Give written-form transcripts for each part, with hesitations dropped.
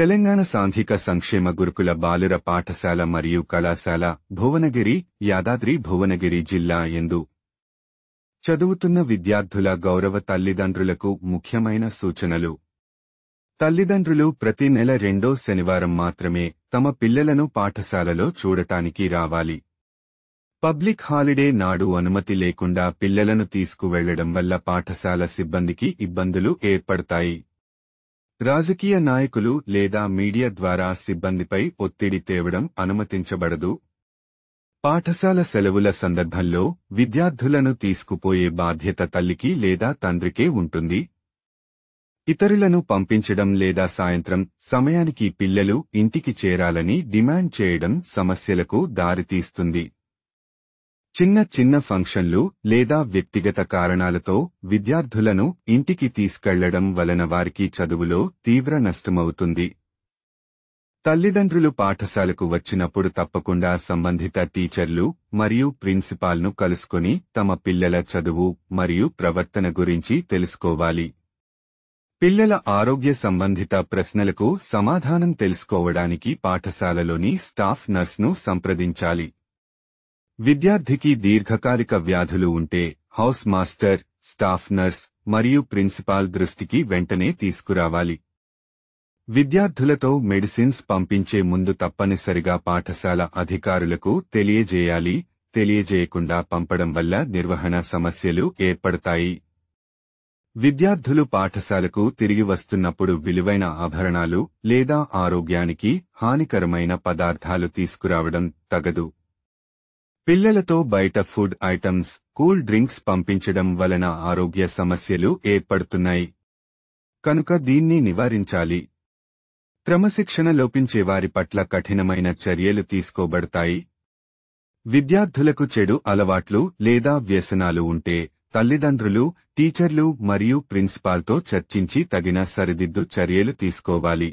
తెలంగాణ సాంఘిక సంక్షేమ గురుకుల బాలుర పాఠశాల మరియు కళాశాల భువనగిరి యాదాద్రి భువనగిరి జిల్లా యందు చదువుతున్న విద్యార్థుల గౌరవ తల్లిదండ్రులకు ముఖ్యమైన సూచనలు. తల్లిదండ్రులు ప్రతి నెల 2వ శనివారం మాత్రమే తమ పిల్లలను పాఠశాలలో చూడటానికి రావాలి. పబ్లిక్ హాలిడే నాడు అనుమతి లేకుండా పిల్లలను తీసుకువెళ్లడం వల్ల పాఠశాల సిబ్బందికి ఇబ్బందులు ఏర్పడతాయి. రాజకీయ నాయకులు లేదా మీడియా ద్వారా సిబ్బందిపై ఒత్తిడి తేవడం అనుమతించబడదు. పాఠశాల సెలవుల సందర్భంలో విద్యార్థులను తీసుకుపోయే బాధ్యత తల్లికి లేదా తండ్రికే ఉంటుంది. ఇతరులను పంపించడం లేదా సాయంత్రం సమయానికి పిల్లలు ఇంటికి చేరాలని డిమాండ్ చేయడం సమస్యలకు దారితీస్తుంది. చిన్న ఫంక్షన్లు లేదా వ్యక్తిగత కారణాలతో విద్యార్థులను ఇంటికి తీసుకెళ్లడం వలన వారికి చదువులో తీవ్ర నష్టమవుతుంది. తల్లిదండ్రులు పాఠశాలకు వచ్చినప్పుడు తప్పకుండా సంబంధిత టీచర్లు మరియు ప్రిన్సిపాల్ను కలుసుకొని తమ పిల్లల చదువు మరియు ప్రవర్తన గురించి తెలుసుకోవాలి. పిల్లల ఆరోగ్య సంబంధిత ప్రశ్నలకు సమాధానం తెలుసుకోవడానికి పాఠశాలలోని స్టాఫ్ నర్స్ను సంప్రదించాలి. విద్యార్థికి దీర్ఘకాలిక వ్యాధులు ఉంటే హౌస్ మాస్టర్, స్టాఫ్ నర్స్ మరియు ప్రిన్సిపాల్ దృష్టికి వెంటనే తీసుకురావాలి. విద్యార్థులతో మెడిసిన్స్ పంపించే ముందు తప్పనిసరిగా పాఠశాల అధికారులకు తెలియజేయాలి. తెలియజేయకుండా పంపడం వల్ల నిర్వహణ సమస్యలు ఏర్పడతాయి. విద్యార్థులు పాఠశాలకు తిరిగి వస్తున్నప్పుడు విలువైన ఆభరణాలు లేదా ఆరోగ్యానికి హానికరమైన పదార్థాలు తీసుకురావడం తగదు. పిల్లలతో బయట ఫుడ్ ఐటమ్స్, కూల్ డ్రింక్స్ పంపించడం వలన ఆరోగ్య సమస్యలు ఏర్పడుతున్నాయి. కనుక దీన్ని నివారించాలి. క్రమశిక్షణ లోపించే వారి పట్ల కఠినమైన చర్యలు తీసుకోబడతాయి. విద్యార్థులకు చెడు అలవాట్లు లేదా వ్యసనాలు ఉంటే తల్లిదండ్రులు, టీచర్లు మరియు ప్రిన్సిపాల్తో చర్చించి తగిన సరిదిద్దు చర్యలు తీసుకోవాలి.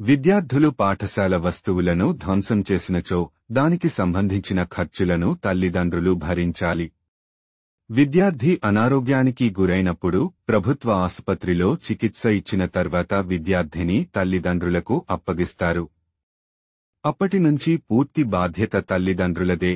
విద్యార్థులు పాఠశాల వస్తువులను ధ్వంసం చేసినచో దానికి సంబంధించిన ఖర్చులను తల్లిదండ్రులు భరించాలి. విద్యార్థి అనారోగ్యానికి గురైనప్పుడు ప్రభుత్వ ఆసుపత్రిలో చికిత్స ఇచ్చిన తర్వాత విద్యార్థిని తల్లిదండ్రులకు అప్పగిస్తారు. అప్పటి నుంచి పూర్తి బాధ్యత తల్లిదండ్రులదే.